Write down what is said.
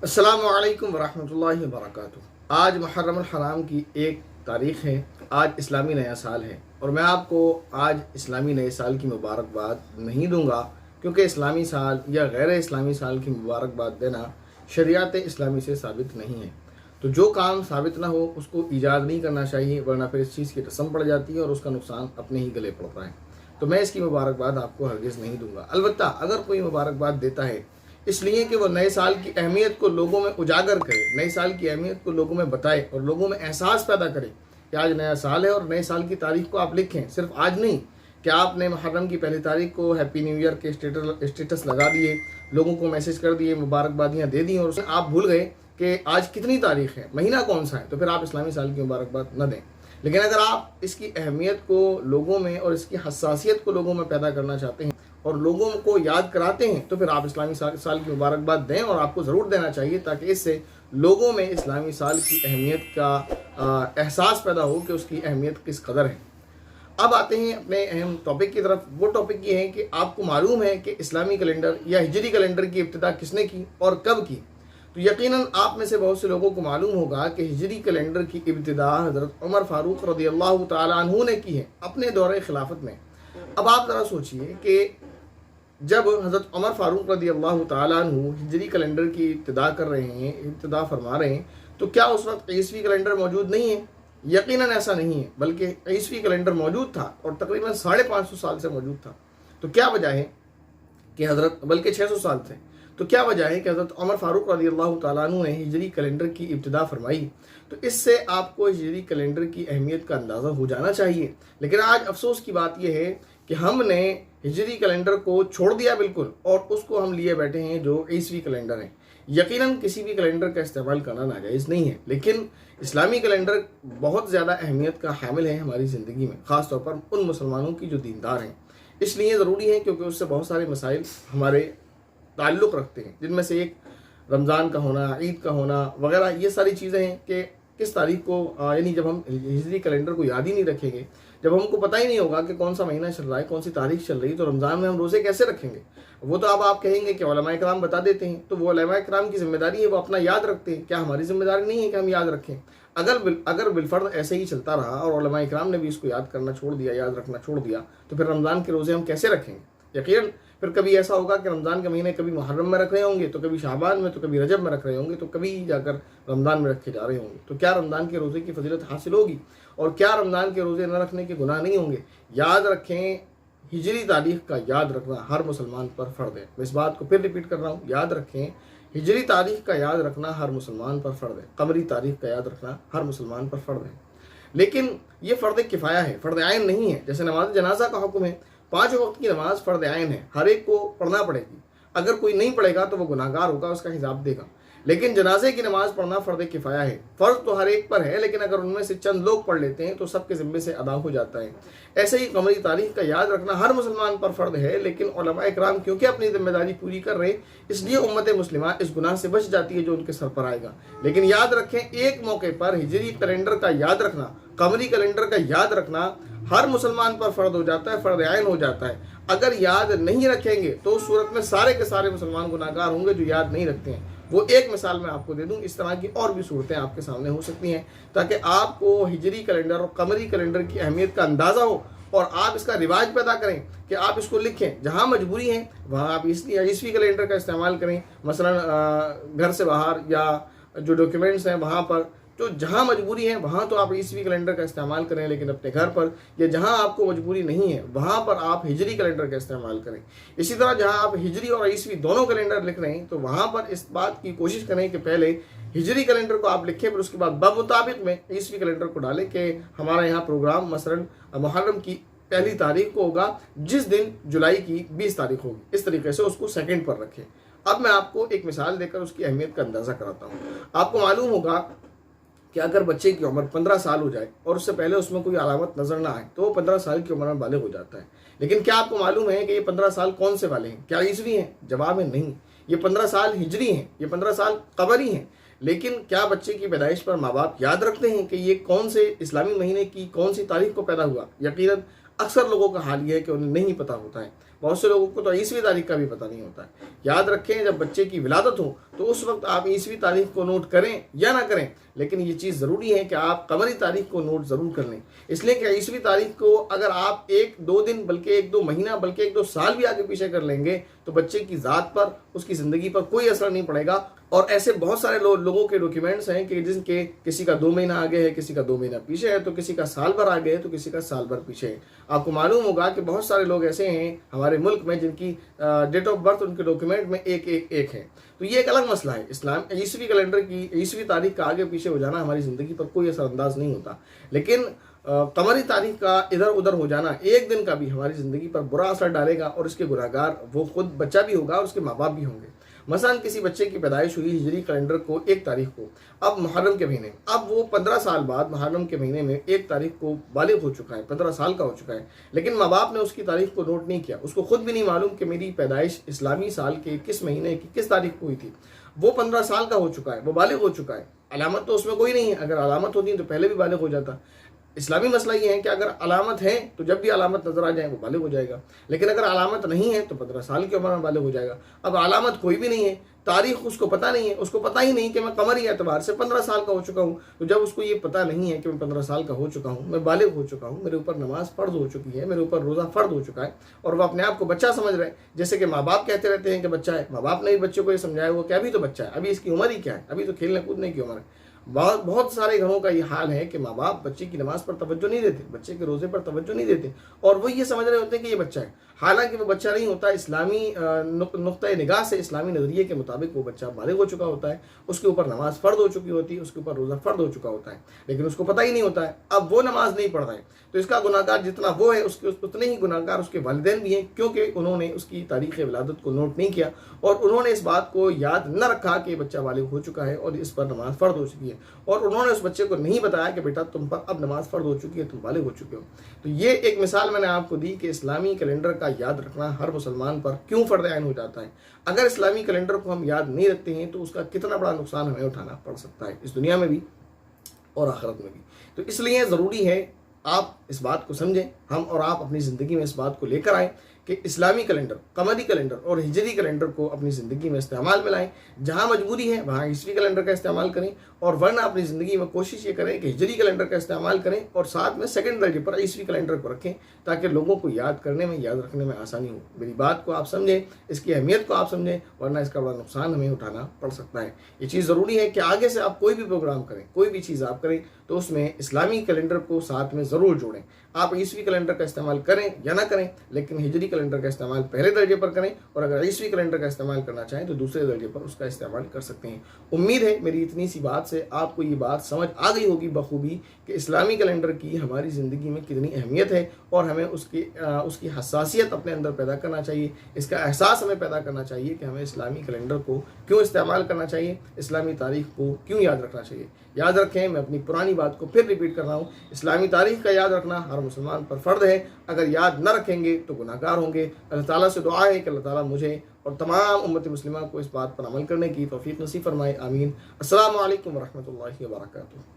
السلام علیکم ورحمۃ اللہ وبرکاتہ۔ آج محرم الحرام کی 1 تاریخ ہے۔ آج اسلامی نیا سال ہے اور میں آپ کو آج اسلامی نئے سال کی مبارکباد نہیں دوں گا، کیونکہ اسلامی سال یا غیر اسلامی سال کی مبارکباد دینا شریعت اسلامی سے ثابت نہیں ہے۔ تو جو کام ثابت نہ ہو اس کو ایجاد نہیں کرنا چاہیے، ورنہ پھر اس چیز کی رسم پڑ جاتی ہے اور اس کا نقصان اپنے ہی گلے پڑتا ہے۔ تو میں اس کی مبارکباد آپ کو ہرگز نہیں دوں گا۔ البتہ اگر کوئی مبارکباد دیتا ہے اس لیے کہ وہ نئے سال کی اہمیت کو لوگوں میں اجاگر کرے، نئے سال کی اہمیت کو لوگوں میں بتائے اور لوگوں میں احساس پیدا کرے کہ آج نیا سال ہے اور نئے سال کی تاریخ کو آپ لکھیں۔ صرف آج نہیں کہ آپ نے محرم کی 1 تاریخ کو ہیپی نیو ایئر کے اسٹیٹس لگا دیے، لوگوں کو میسج کر دیے، مبارکبادیاں دے دیں اور آپ بھول گئے کہ آج کتنی تاریخ ہے، مہینہ کون سا ہے، تو پھر آپ اسلامی سال کی مبارکباد نہ دیں۔ لیکن اگر آپ اس کی اہمیت کو لوگوں میں اور اس کی حساسیت کو لوگوں میں پیدا کرنا چاہتے ہیں اور لوگوں کو یاد کراتے ہیں تو پھر آپ اسلامی سال کی مبارکباد دیں، اور آپ کو ضرور دینا چاہیے تاکہ اس سے لوگوں میں اسلامی سال کی اہمیت کا احساس پیدا ہو کہ اس کی اہمیت کس قدر ہے۔ اب آتے ہیں اپنے اہم ٹاپک کی طرف۔ وہ ٹاپک یہ ہے کہ آپ کو معلوم ہے کہ اسلامی کیلنڈر یا ہجری کیلنڈر کی ابتدا کس نے کی اور کب کی؟ تو یقیناً آپ میں سے بہت سے لوگوں کو معلوم ہوگا کہ ہجری کیلنڈر کی ابتدا حضرت عمر فاروق رضی اللہ تعالیٰ عنہ نے کی ہے اپنے دور خلافت میں۔ اب آپ ذرا سوچئے کہ جب حضرت عمر فاروق رضی اللہ تعالیٰ عنہ ہجری کیلنڈر کی ابتدا کر رہے ہیں، ابتدا فرما رہے ہیں، تو کیا اس وقت عیسوی کیلنڈر موجود نہیں ہے؟ یقیناً ایسا نہیں ہے، بلکہ عیسوی کیلنڈر موجود تھا اور تقریباً 550 سال سے موجود تھا۔ تو کیا وجہ ہے کہ بلکہ 600 سال تھے، تو کیا وجہ ہے کہ حضرت عمر فاروق رضی اللہ تعالیٰ عنہ نے ہجری کیلنڈر کی ابتدا فرمائی؟ تو اس سے آپ کو ہجری کیلنڈر کی اہمیت کا اندازہ ہو جانا چاہیے۔ لیکن آج افسوس کی بات یہ ہے کہ ہم نے ہجری کیلنڈر کو چھوڑ دیا بالکل، اور اس کو ہم لیے بیٹھے ہیں جو عیسوی کیلنڈر ہے۔ یقیناً کسی بھی کیلنڈر کا استعمال کرنا ناجائز نہیں ہے، لیکن اسلامی کیلنڈر بہت زیادہ اہمیت کا حامل ہے ہماری زندگی میں، خاص طور پر ان مسلمانوں کی جو دیندار ہیں۔ اس لیے ضروری ہے کیونکہ اس سے بہت سارے مسائل ہمارے تعلق رکھتے ہیں، جن میں سے ایک رمضان کا ہونا، عید کا ہونا وغیرہ، یہ ساری چیزیں ہیں کہ کس تاریخ کو، یعنی جب ہم ہجری کیلنڈر کو یاد ہی نہیں رکھیں گے، جب ہم کو پتہ ہی نہیں ہوگا کہ کون سا مہینہ چل رہا ہے، کون سی تاریخ چل رہی ہے، تو رمضان میں ہم روزے کیسے رکھیں گے؟ وہ تو اب آپ کہیں گے کہ علماء کرام بتا دیتے ہیں، تو وہ علماء کرام کی ذمہ داری ہے، وہ اپنا یاد رکھتے ہیں، کیا ہماری ذمہ داری نہیں ہے کہ ہم یاد رکھیں؟ اگر بالفرض ایسے ہی چلتا رہا اور علماء کرام نے بھی اس کو یاد کرنا چھوڑ دیا، یاد رکھنا چھوڑ دیا، تو پھر رمضان کے روزے ہم کیسے رکھیں گے؟ یقیناً پھر کبھی ایسا ہوگا کہ رمضان کے مہینے کبھی محرم میں رکھ رہے ہوں گے، تو کبھی شعبان میں، تو کبھی رجب میں رکھ رہے ہوں گے، تو کبھی جا کر رمضان میں رکھے جا رہے ہوں گے۔ تو کیا رمضان کے روزے کی فضیلت حاصل ہوگی؟ اور کیا رمضان کے روزے نہ رکھنے کے گناہ نہیں ہوں گے؟ یاد رکھیں، ہجری تاریخ کا یاد رکھنا ہر مسلمان پر فرض ہے۔ میں اس بات کو پھر ریپیٹ کر رہا ہوں، یاد رکھیں، ہجری تاریخ کا یاد رکھنا ہر مسلمان پر فرض ہے، قمری تاریخ کا یاد رکھنا ہر مسلمان پر فرض ہے۔ لیکن یہ فرض کفایہ ہے، فرض عین نہیں ہے۔ جیسے نماز جنازہ کا حکم ہے، 5 وقت کی نماز فرض عین ہے، ہر ایک کو پڑھنا پڑے گی۔ اگر کوئی نہیں پڑھے گا تو وہ گناہگار ہوگا، اس کا حساب دے گا۔ لیکن جنازے کی نماز پڑھنا فرض کفایہ ہے، فرض تو ہر ایک پر ہے، لیکن اگر ان میں سے چند لوگ پڑھ لیتے ہیں تو سب کے ذمے سے ادا ہو جاتا ہے۔ ایسے ہی قمری تاریخ کا یاد رکھنا ہر مسلمان پر فرض ہے، لیکن علماء کرام کیونکہ اپنی ذمہ داری پوری کر رہے، اس لیے امت مسلمہ اس گناہ سے بچ جاتی ہے جو ان کے سر پر آئے گا۔ لیکن یاد رکھیں، ایک موقع پر ہجری کیلنڈر کا یاد رکھنا، قمری کیلنڈر کا یاد رکھنا ہر مسلمان پر فرض ہو جاتا ہے، فرض عین ہو جاتا ہے۔ اگر یاد نہیں رکھیں گے تو اس صورت میں سارے کے سارے مسلمان گناہگار ہوں گے جو یاد نہیں رکھتے ہیں۔ وہ ایک مثال میں آپ کو دے دوں، اس طرح کی اور بھی صورتیں آپ کے سامنے ہو سکتی ہیں تاکہ آپ کو ہجری کیلنڈر اور قمری کیلنڈر کی اہمیت کا اندازہ ہو اور آپ اس کا رواج پیدا کریں کہ آپ اس کو لکھیں۔ جہاں مجبوری ہے وہاں آپ عیسوی کیلنڈر کا استعمال کریں، مثلا گھر سے باہر یا جو ڈاکیومنٹس ہیں وہاں پر، تو جہاں مجبوری ہے وہاں تو آپ عیسوی کیلنڈر کا استعمال کریں، لیکن اپنے گھر پر یا جہاں آپ کو مجبوری نہیں ہے وہاں پر آپ ہجری کیلنڈر کا استعمال کریں۔ اسی طرح جہاں آپ ہجری اور عیسوی دونوں کیلنڈر لکھ رہے ہیں تو وہاں پر اس بات کی کوشش کریں کہ پہلے ہجری کیلنڈر کو آپ لکھیں، پھر اس کے بعد بمطابق میں عیسوی کیلنڈر کو ڈالیں کہ ہمارا یہاں پروگرام مثلا محرم کی 1 تاریخ کو ہوگا جس دن جولائی کی 20 تاریخ ہوگی، اس طریقے سے اس کو سیکنڈ پر رکھیں۔ اب میں آپ کو ایک مثال دے کر اس کی اہمیت کا اندازہ کراتا ہوں۔ آپ کو معلوم ہوگا کہ اگر بچے کی عمر 15 سال ہو جائے اور اس سے پہلے اس میں کوئی علامت نظر نہ آئے تو وہ 15 سال کی عمر میں بالغ ہو جاتا ہے۔ لیکن کیا آپ کو معلوم ہے کہ یہ 15 سال کون سے والے ہیں؟ کیا عیسوی ہیں؟ جواب ہے نہیں، یہ 15 سال ہجری ہیں، یہ 15 سال قمری ہیں۔ لیکن کیا بچے کی پیدائش پر ماں باپ یاد رکھتے ہیں کہ یہ کون سے اسلامی مہینے کی کون سی تاریخ کو پیدا ہوا؟ یقیناً اکثر لوگوں کا حال یہ ہے کہ انہیں نہیں پتہ ہوتا ہے، بہت سے لوگوں کو تو عیسوی تاریخ کا بھی پتہ نہیں ہوتا ہے۔ یاد رکھیں، جب بچے کی ولادت ہو تو اس وقت آپ عیسوی تاریخ کو نوٹ کریں یا نہ کریں، لیکن یہ چیز ضروری ہے کہ آپ قمری تاریخ کو نوٹ ضرور کر لیں، اس لیے کہ عیسوی تاریخ کو اگر آپ 1-2 دن بلکہ 1-2 مہینہ بلکہ 1-2 سال بھی آگے پیچھے کر لیں گے تو بچے کی ذات پر، اس کی زندگی پر کوئی اثر نہیں پڑے گا۔ اور ایسے بہت سارے لوگوں کے ڈاکیومنٹس ہیں کہ جن کے کسی کا 2 مہینہ آگے ہے، کسی کا 2 مہینہ پیچھے ہے، تو کسی کا سال بھر آگے ہے تو کسی کا سال بھر پیچھے ہے۔ آپ کو معلوم ہوگا کہ بہت سارے لوگ ایسے ہیں ہمارے ملک میں جن کی ڈیٹ آف برتھ ان کے ڈاکیومنٹ میں ایک ہے، تو یہ ایک الگ مسئلہ ہے۔ اسلام عیسوی کیلنڈر کی عیسوی تاریخ کا آگے پیچھے ہو جانا ہماری زندگی پر کوئی اثر انداز نہیں ہوتا، لیکن قمری تاریخ کا ادھر ادھر ہو جانا ایک دن کا بھی ہماری زندگی پر برا اثر ڈالے گا، اور اس کے گناہ گار وہ خود بچہ بھی ہوگا اور اس کے ماں باپ بھی ہوں گے۔ مثلا کسی بچے کی پیدائش ہوئی ہجری کیلنڈر کو 1 تاریخ کو، اب محرم کے مہینے، اب وہ 15 سال بعد محرم کے مہینے میں 1 تاریخ کو بالغ ہو چکا ہے، 15 سال کا ہو چکا ہے، لیکن ماں باپ نے اس کی تاریخ کو نوٹ نہیں کیا، اس کو خود بھی نہیں معلوم کہ میری پیدائش اسلامی سال کے کس مہینے کی کس تاریخ کو ہوئی تھی۔ وہ 15 سال کا ہو چکا ہے، وہ بالغ ہو چکا ہے، علامت تو اس میں کوئی نہیں ہے، اگر علامت ہوتی تو پہلے بھی بالغ ہو جاتا۔ اسلامی مسئلہ یہ ہے کہ اگر علامت ہے تو جب بھی علامت نظر آ جائے وہ بالغ ہو جائے گا، لیکن اگر علامت نہیں ہے تو 15 سال کی عمر میں بالغ ہو جائے گا۔ اب علامت کوئی بھی نہیں ہے، تاریخ اس کو پتہ نہیں ہے، اس کو پتہ ہی نہیں کہ میں قمری اعتبار سے 15 سال کا ہو چکا ہوں، تو جب اس کو یہ پتہ نہیں ہے کہ میں 15 سال کا ہو چکا ہوں، میں بالغ ہو چکا ہوں، میرے اوپر نماز فرض ہو چکی ہے، میرے اوپر روزہ فرض ہو چکا ہے، اور وہ اپنے آپ کو بچہ سمجھ رہے ہیں، جیسے کہ ماں باپ کہتے رہتے ہیں کہ بچہ ہے، ماں باپ نے بھی بچے کو یہ سمجھایا ہوا کہ ابھی تو بچہ ہے، ابھی اس کی عمر ہی کیا ہے، ابھی تو کھیلنے کودنے کی عمر ہے۔ بہت سارے گھروں کا یہ حال ہے کہ ماں باپ بچے کی نماز پر توجہ نہیں دیتے، بچے کے روزے پر توجہ نہیں دیتے، اور وہ یہ سمجھ رہے ہوتے ہیں کہ یہ بچہ ہے، حالانکہ وہ بچہ نہیں ہوتا۔ اسلامی نقطۂ نگاہ سے، اسلامی نظریے کے مطابق وہ بچہ بالغ ہو چکا ہوتا ہے، اس کے اوپر نماز فرض ہو چکی ہوتی ہے، اس کے اوپر روزہ فرض ہو چکا ہوتا ہے، لیکن اس کو پتہ ہی نہیں ہوتا ہے۔ اب وہ نماز نہیں پڑھ رہا ہے تو اس کا گناہ گار جتنا وہ ہے، اس کے اتنے ہی گناہ گار اس کے والدین بھی ہیں، کیونکہ انہوں نے اس کی تاریخ ولادت کو نوٹ نہیں کیا، اور انہوں نے اس بات کو یاد نہ رکھا کہ یہ بچہ بالغ ہو چکا ہے اور اس پر نماز فرض ہو چکی ہے، اور انہوں نے اس بچے کو نہیں بتایا کہ بیٹا تم پر اب نماز فرض ہو چکی ہے، تم بالغ ہو چکے ہو۔ تو یہ ایک مثال میں نے آپ کو دی کہ اسلامی کیلنڈر کا یاد رکھنا ہر مسلمان پر کیوں فرض عین ہو جاتا ہے۔ اگر اسلامی کیلنڈر کو ہم یاد نہیں رکھتے ہیں تو اس کا کتنا بڑا نقصان ہمیں اٹھانا پڑ سکتا ہے، اس دنیا میں بھی اور آخرت میں بھی۔ تو اس لیے ضروری ہے آپ اس بات کو سمجھیں، ہم اور آپ اپنی زندگی میں اس بات کو لے کر آئیں کہ اسلامی کیلنڈر، قمری کیلنڈر اور ہجری کیلنڈر کو اپنی زندگی میں استعمال میں لائیں۔ جہاں مجبوری ہے وہاں عیسوی کیلنڈر کا استعمال کریں، اور ورنہ اپنی زندگی میں کوشش یہ کریں کہ ہجری کیلنڈر کا استعمال کریں، اور ساتھ میں سیکنڈ درجے پر عیسوی کیلنڈر کو رکھیں تاکہ لوگوں کو یاد کرنے میں، یاد رکھنے میں آسانی ہو۔ میری بات کو آپ سمجھیں، اس کی اہمیت کو آپ سمجھیں، ورنہ اس کا بڑا نقصان ہمیں اٹھانا پڑ سکتا ہے۔ یہ چیز ضروری ہے کہ آگے سے آپ کوئی بھی پروگرام کریں، کوئی بھی چیز آپ کریں تو اس میں اسلامی کیلنڈر کو ساتھ میں ضرور جوڑیں۔ آپ عیسوی کیلنڈر کا استعمال کریں یا نہ کریں، لیکن ہجری کیلنڈر کا استعمال پہلے درجے پر کریں، اور اگر عیسوی کیلنڈر کا استعمال کرنا چاہیں تو دوسرے درجے پر اس کا استعمال کر سکتے ہیں۔ امید ہے میری اتنی سی بات سے آپ کو یہ بات سمجھ آ گئی ہوگی بخوبی کہ اسلامی کیلنڈر کی ہماری زندگی میں کتنی اہمیت ہے، اور ہمیں اس کی حساسیت اپنے اندر پیدا کرنا چاہیے، اس کا احساس ہمیں پیدا کرنا چاہیے کہ ہمیں اسلامی کیلنڈر کو کیوں استعمال کرنا چاہیے، اسلامی تاریخ کو کیوں یاد رکھنا چاہیے۔ یاد رکھیں، میں اپنی پرانی بات کو پھر ریپیٹ کر رہا ہوں، اسلامی تاریخ کا یاد رکھنا ہر مسلمان پر فرض ہے، اگر یاد نہ رکھیں گے تو گناہ گار ہوں گے۔ اللہ تعالیٰ سے دعا ہے کہ اللہ تعالیٰ مجھے اور تمام امت مسلمہ کو اس بات پر عمل کرنے کی توفیق نصیب فرمائے، آمین۔ السلام علیکم ورحمۃ اللہ وبرکاتہ۔